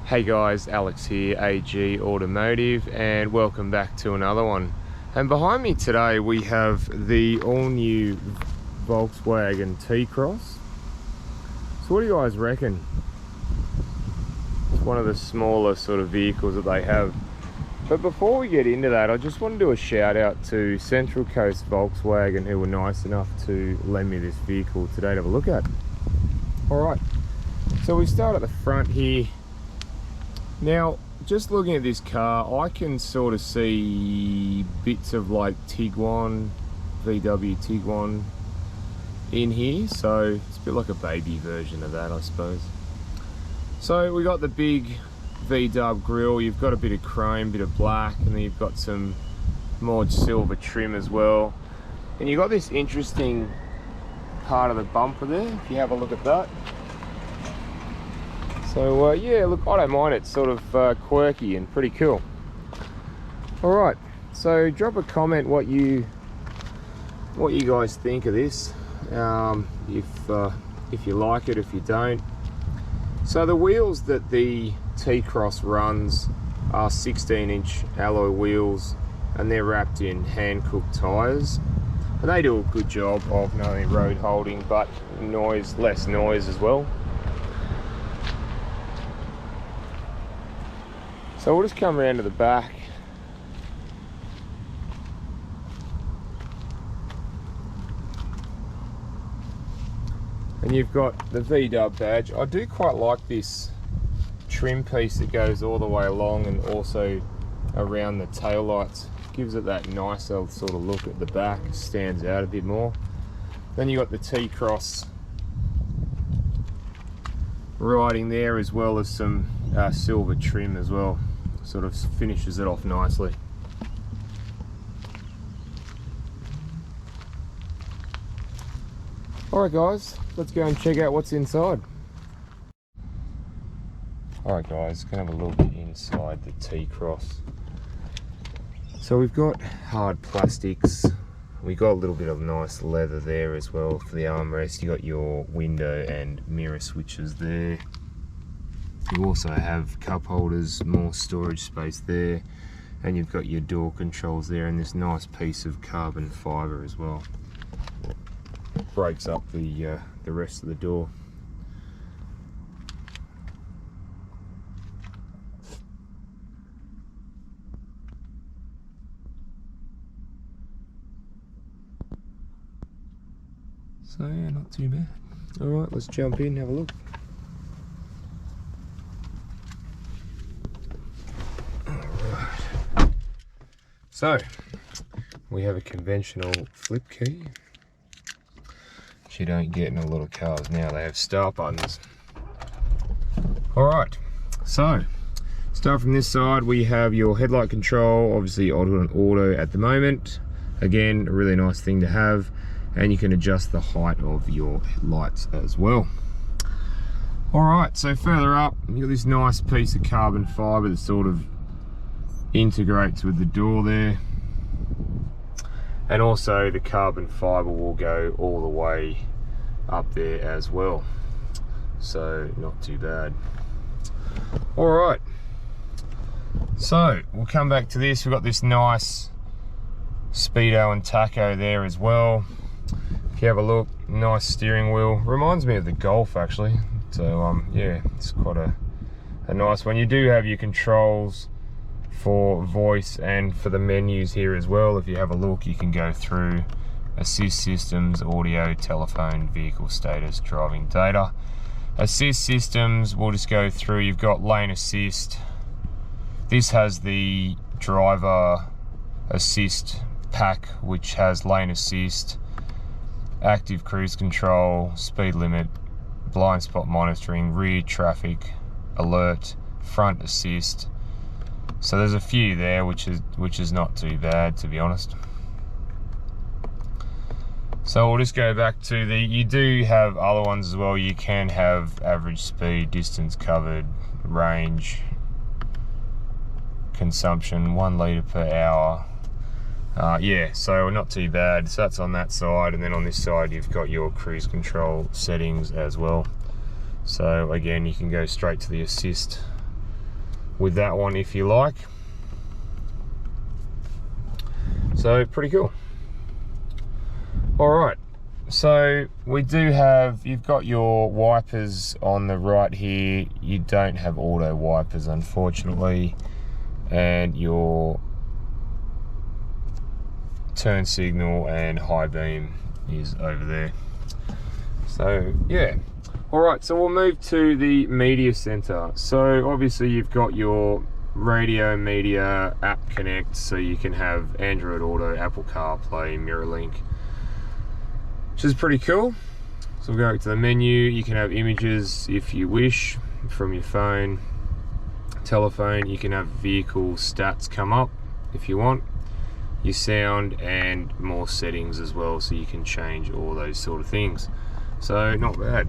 Hey guys, Alex here, AG Automotive, and welcome back to another one. And behind me today we have the all-new Volkswagen T-Cross. So what do you guys reckon? It's one of the smaller sort of vehicles that they have. But before we get into that, I just want to do a shout out to Central Coast Volkswagen, who were nice enough to lend me this vehicle today to have a look at. Alright, so we start at the front here. Now, just looking at this car, I can sort of see bits of like Tiguan, VW Tiguan in here, so it's a bit like a baby version of that, I suppose. So we got the big VW grille, you've got a bit of chrome, bit of black, and then you've got some more silver trim as well. And you've got this interesting part of the bumper there, if you have a look at that. So yeah, look, I don't mind, it's sort of quirky and pretty cool. Alright, so drop a comment what you guys think of this, if you like it, if you don't. So the wheels that the T-Cross runs are 16-inch alloy wheels, and they're wrapped in hand-cooked tyres, and they do a good job of not only road holding but less noise as well. So we'll just come around to the back. And you've got the VW badge. I do quite like this trim piece that goes all the way along and also around the tail lights. Gives it that nicer sort of look at the back, stands out a bit more. Then you've got the T-Cross riding there, as well as some silver trim as well. Sort of finishes it off nicely. Alright guys, let's go and check out what's inside. Alright guys, gonna have a look inside the T-Cross. So we've got hard plastics, we got a little bit of nice leather there as well for the armrest. You got your window and mirror switches there. You also have cup holders, more storage space there, and you've got your door controls there, and this nice piece of carbon fibre as well. Breaks up the rest of the door. So yeah, not too bad. Alright, let's jump in and have a look. So, we have a conventional flip key, which you don't get in a lot of cars now. They have start buttons. Alright, so, start from this side. We have your headlight control, obviously on auto at the moment. Again, a really nice thing to have. And you can adjust the height of your lights as well. Alright, so further up, you've got this nice piece of carbon fibre that sort of integrates with the door there, and also the carbon fibre will go all the way up there as well, so not too bad. Alright, so we'll come back to this. We've got this nice speedo and tacho there as well. If you have a look, nice steering wheel, reminds me of the Golf actually, so yeah, it's quite a nice one. You do have your controls for voice and for the menus here as well. If you have a look, you can go through assist systems, audio, telephone, vehicle status, driving data. Assist systems, we'll just go through. You've got lane assist. This has the driver assist pack, which has lane assist, active cruise control, speed limit, blind spot monitoring, rear traffic alert, front assist. So there's a few there, which is not too bad, to be honest. So we'll just go back to you do have other ones as well. You can have average speed, distance covered, range, consumption, 1 litre per hour. Yeah, so not too bad. So that's on that side, and then on this side you've got your cruise control settings as well. So again, you can go straight to the assist with that one if you like. So pretty cool. All right, so we do have, you've got your wipers on the right here. You don't have auto wipers, unfortunately, and your turn signal and high beam is over there. So yeah, all right, so we'll move to the media center. So obviously you've got your radio media app connect, so you can have Android Auto, Apple CarPlay, MirrorLink, which is pretty cool. So we'll go to the menu. You can have images if you wish from your phone, telephone. You can have vehicle stats come up if you want, your sound, and more settings as well, so you can change all those sort of things. So not bad.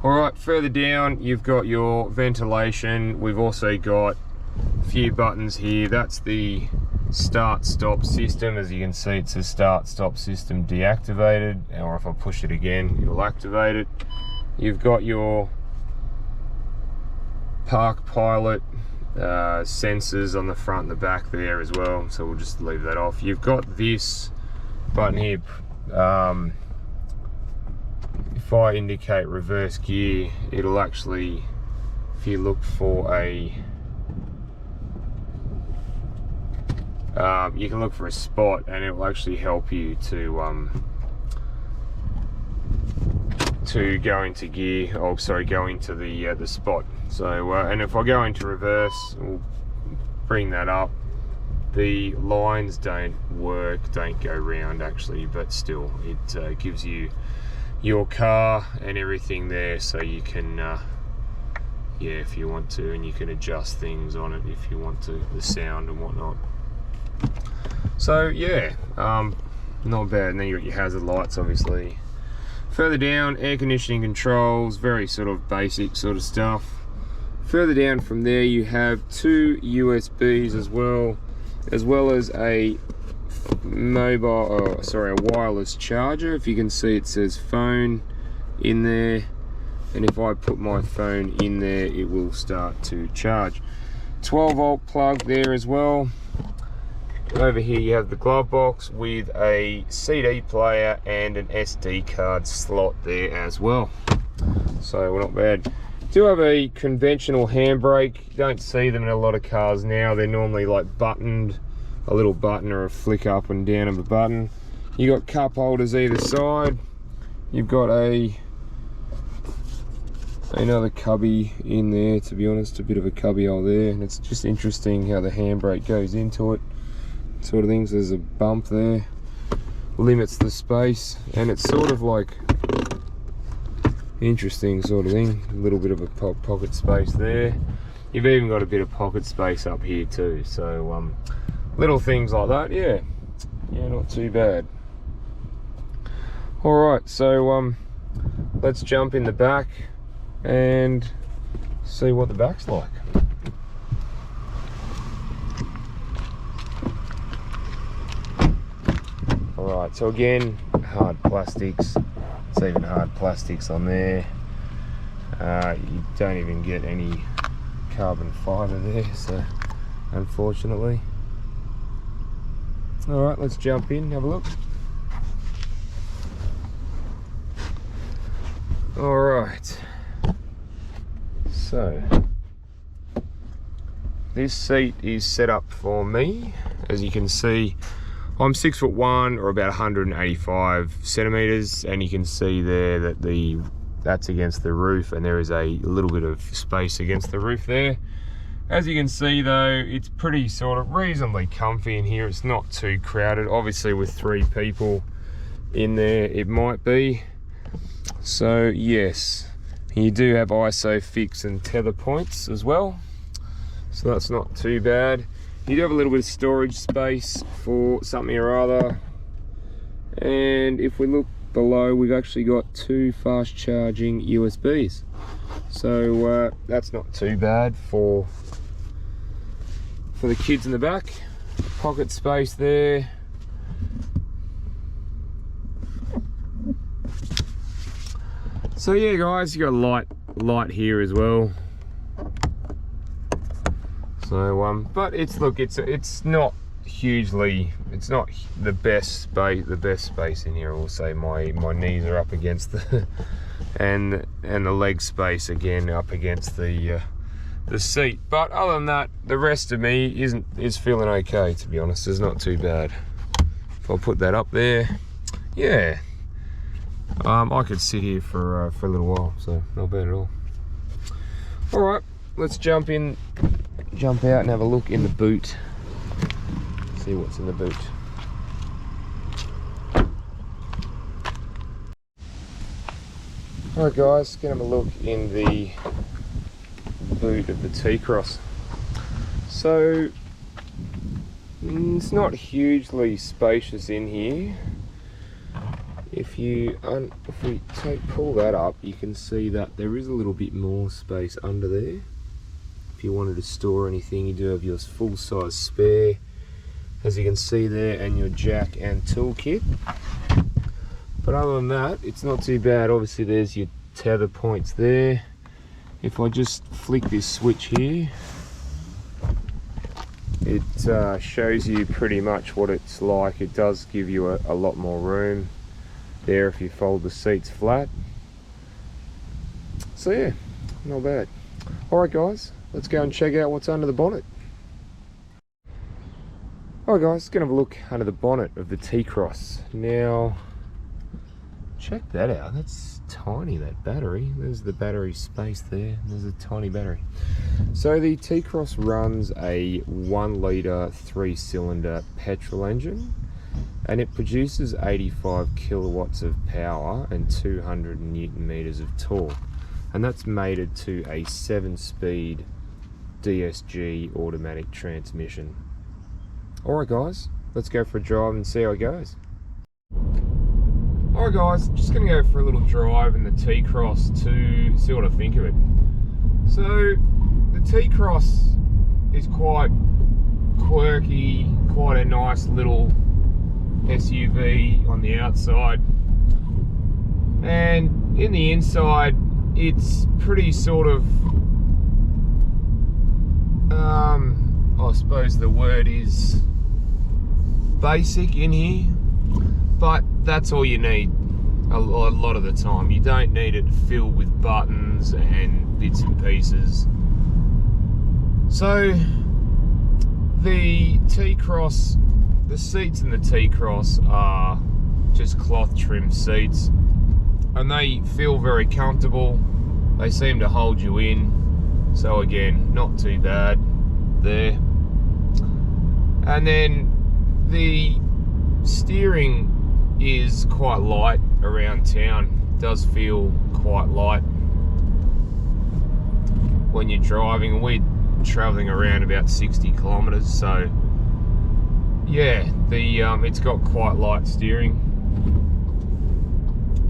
All right, further down you've got your ventilation. We've also got a few buttons here. That's the start stop system. As you can see, it says start stop system deactivated, or if I push it again it'll activate it. You've got your park pilot sensors on the front and the back there as well, so we'll just leave that off. You've got this button here. If I indicate reverse gear, it'll actually, if you look for a you can look for a spot, and it will actually help you to go into gear. Oh, sorry, go into the spot. So and if I go into reverse, we'll bring that up. The lines don't work, don't go round actually, but still, it gives you your car and everything there, so you can yeah, if you want to, and you can adjust things on it if you want to, the sound and whatnot. So yeah, not bad. And then you got your hazard lights, obviously. Further down, air conditioning controls, very sort of basic sort of stuff. Further down from there, you have 2 USBs as well as a mobile, a wireless charger. If you can see, it says phone in there, and if I put my phone in there, it will start to charge. 12-volt plug there as well. Over here you have the glove box with a CD player and an SD card slot there as well. So we're not bad. Do have a conventional handbrake. You don't see them in a lot of cars now. They're normally like buttoned, a little button or a flick up and down of a button. You got cup holders either side. You've got another cubby in there, to be honest, a bit of a cubby hole there, and it's just interesting how the handbrake goes into it, sort of things. There's a bump there, limits the space, and it's sort of like interesting sort of thing. A little bit of a pocket space there. You've even got a bit of pocket space up here too, so little things like that. Yeah, not too bad. All right, so let's jump in the back and see what the back's like. Alright, so again, hard plastics. It's even hard plastics on there. You don't even get any carbon fibre there, so unfortunately. Alright, let's jump in, have a look. Alright. So this seat is set up for me. As you can see, I'm 6'1" or about 185 centimeters, and you can see there that that's against the roof, and there is a little bit of space against the roof there. As you can see though, it's pretty sort of reasonably comfy in here. It's not too crowded. Obviously with 3 people in there it might be. So yes, you do have ISOFIX and tether points as well, so that's not too bad. You do have a little bit of storage space for something or other, and if we look below, we've actually got 2 fast charging USBs, so that's not too bad for the kids in the back. Pocket space there. So yeah guys, you got a light here as well. So but it's not hugely, it's not the best space in here. I will say my knees are up against the and the leg space again up against the seat, but other than that, the rest of me is feeling okay, to be honest. It's not too bad. If I put that up there, yeah, I could sit here for a little while, so not bad at all. All right, let's jump out and have a look in the boot. See what's in the boot. Alright guys, gonna have a look in the boot of the T-Cross. So it's not hugely spacious in here. If we pull that up, you can see that there is a little bit more space under there. If you wanted to store anything, you do have your full-size spare, as you can see there, and your jack and toolkit. But other than that, it's not too bad. Obviously there's your tether points there. If I just flick this switch here, it shows you pretty much what it's like. It does give you a lot more room there if you fold the seats flat. So yeah, not bad. Alright guys, let's go and check out what's under the bonnet. Alright guys, gonna have a look under the bonnet of the T-Cross. Now, check that out. That's tiny, that battery. There's the battery space there. There's a tiny battery. So the T-Cross runs a 1 litre 3-cylinder petrol engine, and it produces 85 kilowatts of power and 200 newton meters of torque, and that's mated to a 7-speed DSG automatic transmission. Alright guys, let's go for a drive and see how it goes. Alright guys, just going to go for a little drive in the T-Cross to see what I think of it. So the T-Cross is quite quirky, quite a nice little SUV on the outside, and in the inside it's pretty sort of, I suppose the word is basic in here, but that's all you need a lot of the time. You don't need it filled with buttons and bits and pieces. So the T-Cross, the seats in the T-Cross are just cloth trim seats, and they feel very comfortable. They seem to hold you in, so again, not too bad there. And then the steering is quite light around town. It does feel quite light when you're driving. We're traveling around about 60 kilometers, so yeah, it's got quite light steering.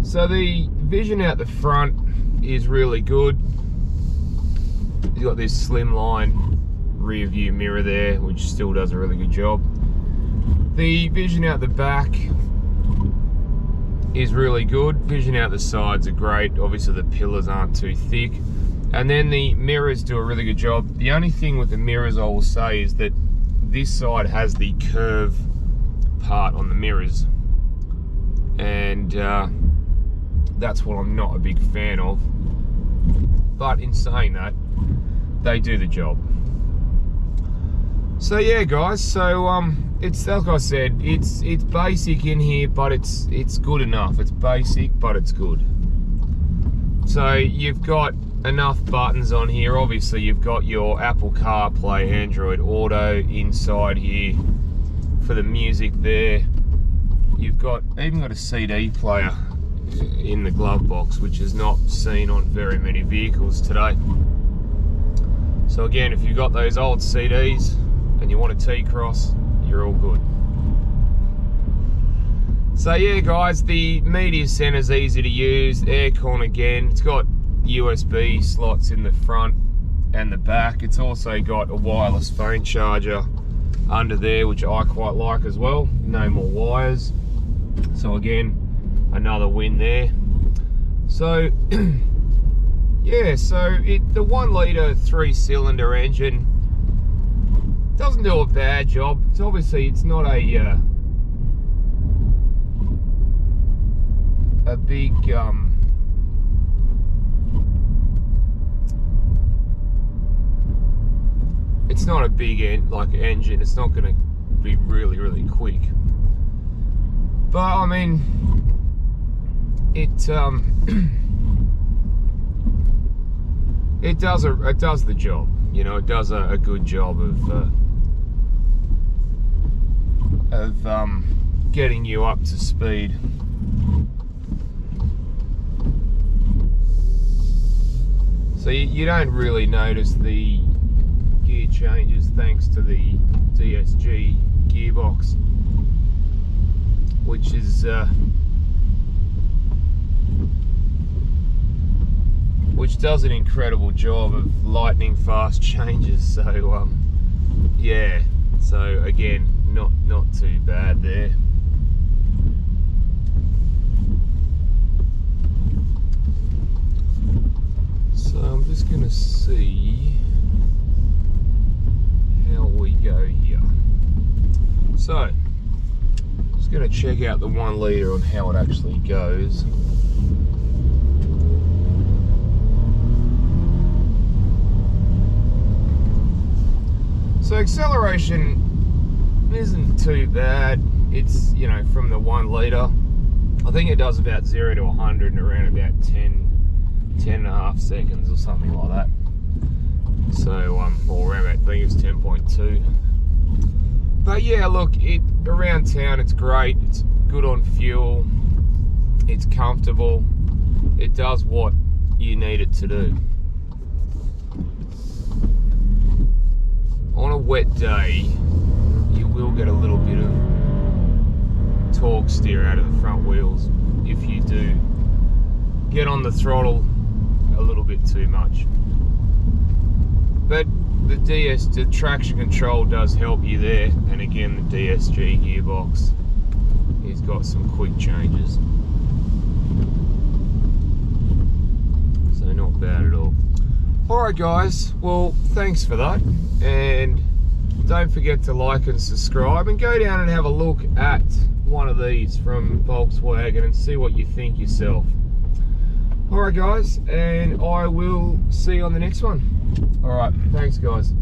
So the vision out the front is really good. You've got this slimline rear view mirror there, which still does a really good job. The vision out the back is really good. Vision out the sides are great. Obviously the pillars aren't too thick. And then the mirrors do a really good job. The only thing with the mirrors I will say is that this side has the curve part on the mirrors, and that's what I'm not a big fan of. But in saying that, they do the job. So yeah guys, so it's, like I said, it's basic in here, but it's good enough. It's basic, but it's good. So you've got enough buttons on here. Obviously you've got your Apple CarPlay, Android Auto inside here for the music there. You've even got a CD player in the glove box, which is not seen on very many vehicles today. So again, if you've got those old CDs and you want a T-Cross, you're all good. So yeah guys, the media center is easy to use. Aircon again, it's got USB slots in the front and the back. It's also got a wireless phone charger under there, which I quite like as well. No more wires. So again, another win there. So yeah, so the 1 litre 3-cylinder engine Doesn't do a bad job. It's obviously, it's not a big it's not a big engine. It's not going to be really quick. But I mean, it it does the job. You know, it does a good job of getting you up to speed. So you don't really notice the gear changes thanks to the DSG gearbox, which is which does an incredible job of lightning fast changes. So yeah, so again, not too bad there. So I'm just going to see how we go here. So just going to check out the 1 litre on how it actually goes. So acceleration isn't too bad. It's, you know, from the 1 litre, I think it does about 0 to 100 in around about 10.5 seconds or something like that. So or around about, I think it's 10.2. But yeah, look, around town it's great. It's good on fuel. It's comfortable. It does what you need it to do. On a wet day, you will get a little bit of torque steer out of the front wheels if you do get on the throttle a little bit too much. But the traction control does help you there, and again the DSG gearbox, it's got some quick changes, so not bad at all. Alright guys, well thanks for that, and don't forget to like and subscribe, and go down and have a look at one of these from Volkswagen and see what you think yourself. Alright guys, and I will see you on the next one. Alright, thanks guys.